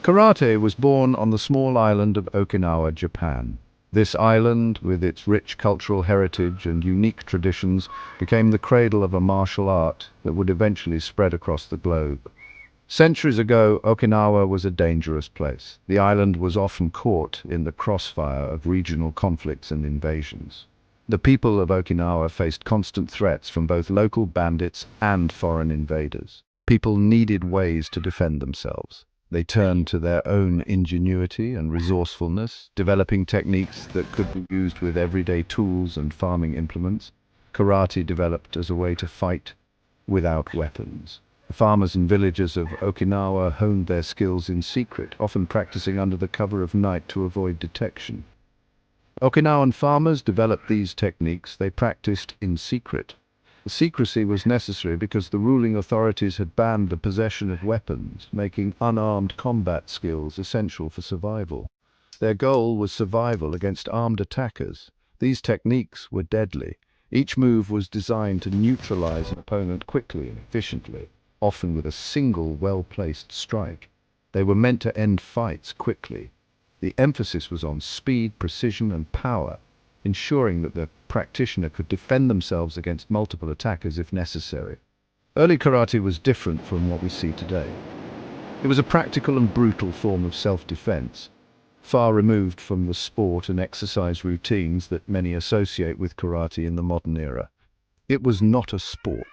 Karate was born on the small island of Okinawa, Japan. This island, with its rich cultural heritage and unique traditions, became the cradle of a martial art that would eventually spread across the globe. Centuries ago, Okinawa was a dangerous place. The island was often caught in the crossfire of regional conflicts and invasions. The people of Okinawa faced constant threats from both local bandits and foreign invaders. People needed ways to defend themselves. They turned to their own ingenuity and resourcefulness, developing techniques that could be used with everyday tools and farming implements. Karate developed as a way to fight without weapons. The farmers and villagers of Okinawa honed their skills in secret, often practicing under the cover of night to avoid detection. Okinawan farmers developed these techniques they practiced in secret. The secrecy was necessary because the ruling authorities had banned the possession of weapons, making unarmed combat skills essential for survival. Their goal was survival against armed attackers. These techniques were deadly. Each move was designed to neutralize an opponent quickly and efficiently, often with a single well-placed strike. They were meant to end fights quickly. The emphasis was on speed, precision, and power, ensuring that the practitioner could defend themselves against multiple attackers if necessary. Early karate was different from what we see today. It was a practical and brutal form of self-defense, far removed from the sport and exercise routines that many associate with karate in the modern era. It was not a sport.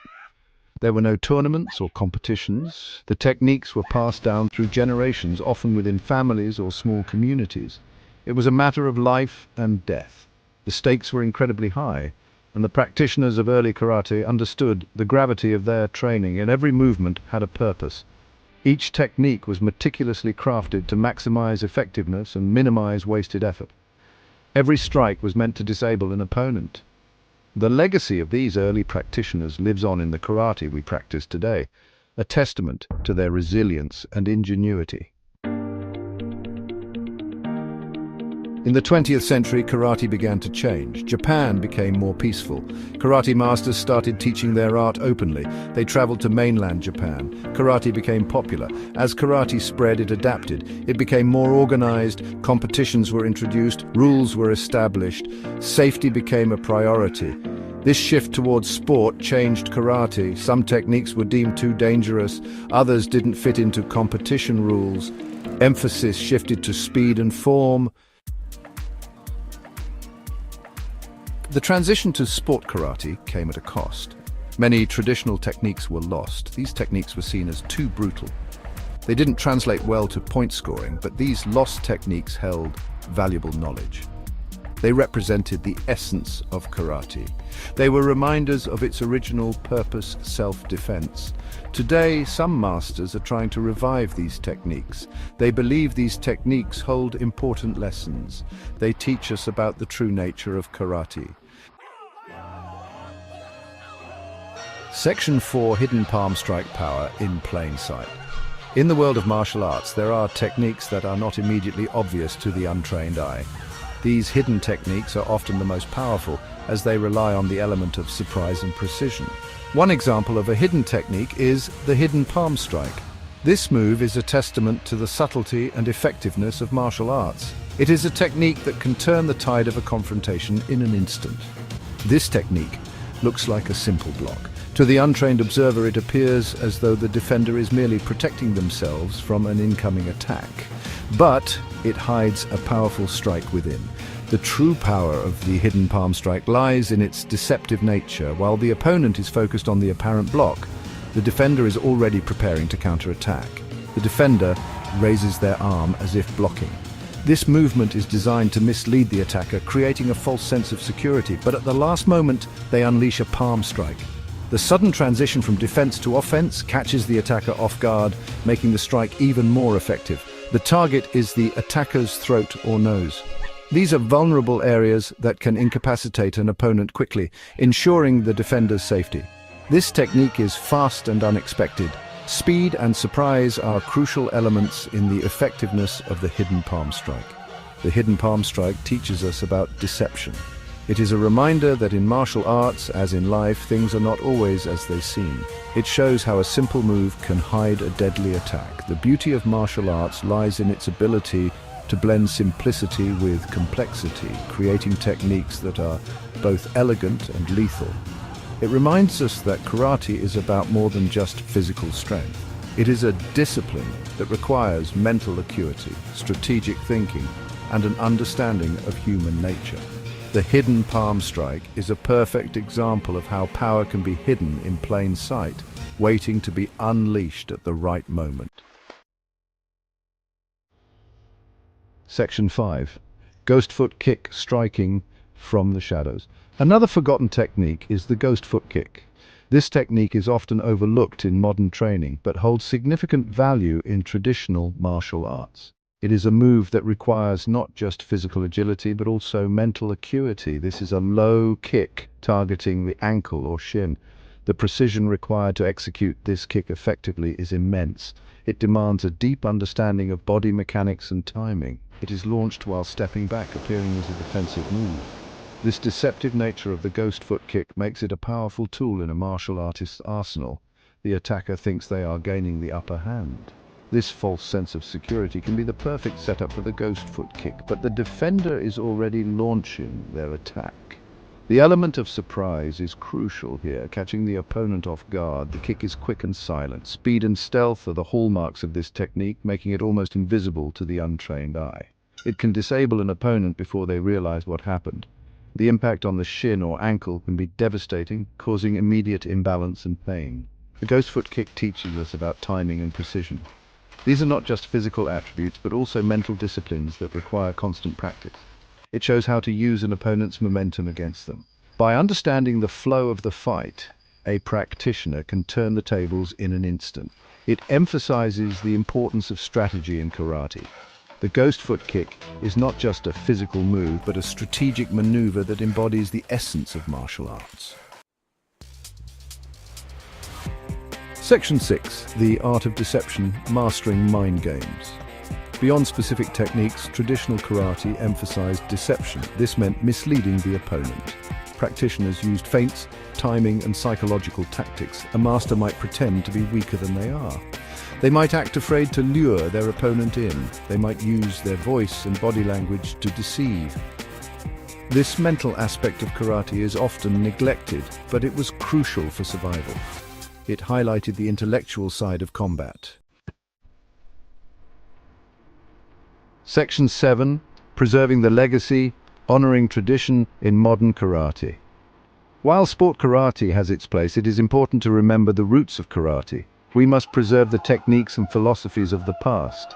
There were no tournaments or competitions. The techniques were passed down through generations, often within families or small communities. It was a matter of life and death. The stakes were incredibly high, and the practitioners of early karate understood the gravity of their training, and every movement had a purpose. Each technique was meticulously crafted to maximize effectiveness and minimize wasted effort. Every strike was meant to disable an opponent. The legacy of these early practitioners lives on in the karate we practice today, a testament to their resilience and ingenuity. In the 20th century, karate began to change. Japan became more peaceful. Karate masters started teaching their art openly. They traveled to mainland Japan. Karate became popular. As karate spread, it adapted. It became more organized, competitions were introduced, rules were established, safety became a priority. This shift towards sport changed karate. Some techniques were deemed too dangerous, others didn't fit into competition rules. Emphasis shifted to speed and form. The transition to sport karate came at a cost. Many traditional techniques were lost. These techniques were seen as too brutal. They didn't translate well to point scoring, but these lost techniques held valuable knowledge. They represented the essence of karate. They were reminders of its original purpose, self-defense. Today, some masters are trying to revive these techniques. They believe these techniques hold important lessons. They teach us about the true nature of karate. Section 4: Hidden Palm Strike Power in Plain Sight. In the world of martial arts, there are techniques that are not immediately obvious to the untrained eye. These hidden techniques are often the most powerful, as they rely on the element of surprise and precision. One example of a hidden technique is the hidden palm strike. This move is a testament to the subtlety and effectiveness of martial arts. It is a technique that can turn the tide of a confrontation in an instant. This technique looks like a simple block. To the untrained observer, it appears as though the defender is merely protecting themselves from an incoming attack. But it hides a powerful strike within. The true power of the hidden palm strike lies in its deceptive nature. While the opponent is focused on the apparent block, the defender is already preparing to counterattack. The defender raises their arm as if blocking. This movement is designed to mislead the attacker, creating a false sense of security, but at the last moment, they unleash a palm strike. The sudden transition from defense to offense catches the attacker off guard, making the strike even more effective. The target is the attacker's throat or nose. These are vulnerable areas that can incapacitate an opponent quickly, ensuring the defender's safety. This technique is fast and unexpected. Speed and surprise are crucial elements in the effectiveness of the hidden palm strike. The hidden palm strike teaches us about deception. It is a reminder that in martial arts, as in life, things are not always as they seem. It shows how a simple move can hide a deadly attack. The beauty of martial arts lies in its ability to blend simplicity with complexity, creating techniques that are both elegant and lethal. It reminds us that karate is about more than just physical strength. It is a discipline that requires mental acuity, strategic thinking, and an understanding of human nature. The hidden palm strike is a perfect example of how power can be hidden in plain sight, waiting to be unleashed at the right moment. Section 5. Ghost foot kick, striking from the shadows. Another forgotten technique is the ghost foot kick. This technique is often overlooked in modern training, but holds significant value in traditional martial arts. It is a move that requires not just physical agility, but also mental acuity. This is a low kick targeting the ankle or shin. The precision required to execute this kick effectively is immense. It demands a deep understanding of body mechanics and timing. It is launched while stepping back, appearing as a defensive move. This deceptive nature of the ghost foot kick makes it a powerful tool in a martial artist's arsenal. The attacker thinks they are gaining the upper hand. This false sense of security can be the perfect setup for the ghost foot kick, but the defender is already launching their attack. The element of surprise is crucial here, catching the opponent off guard. The kick is quick and silent. Speed and stealth are the hallmarks of this technique, making it almost invisible to the untrained eye. It can disable an opponent before they realize what happened. The impact on the shin or ankle can be devastating, causing immediate imbalance and pain. The ghost foot kick teaches us about timing and precision. These are not just physical attributes, but also mental disciplines that require constant practice. It shows how to use an opponent's momentum against them. By understanding the flow of the fight, a practitioner can turn the tables in an instant. It emphasizes the importance of strategy in karate. The ghost foot kick is not just a physical move, but a strategic maneuver that embodies the essence of martial arts. Section 6. The Art of Deception, Mastering Mind Games. Beyond specific techniques, traditional karate emphasized deception. This meant misleading the opponent. Practitioners used feints, timing, and psychological tactics. A master might pretend to be weaker than they are. They might act afraid to lure their opponent in. They might use their voice and body language to deceive. This mental aspect of karate is often neglected, but it was crucial for survival. It highlighted the intellectual side of combat. Section 7. Preserving the Legacy, Honoring Tradition in Modern Karate. While sport karate has its place, it is important to remember the roots of karate. We must preserve the techniques and philosophies of the past.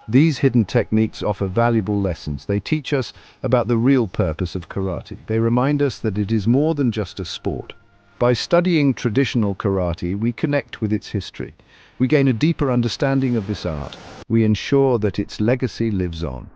These hidden techniques offer valuable lessons. They teach us about the real purpose of karate. They remind us that it is more than just a sport. By studying traditional karate, we connect with its history. We gain a deeper understanding of this art. We ensure that its legacy lives on.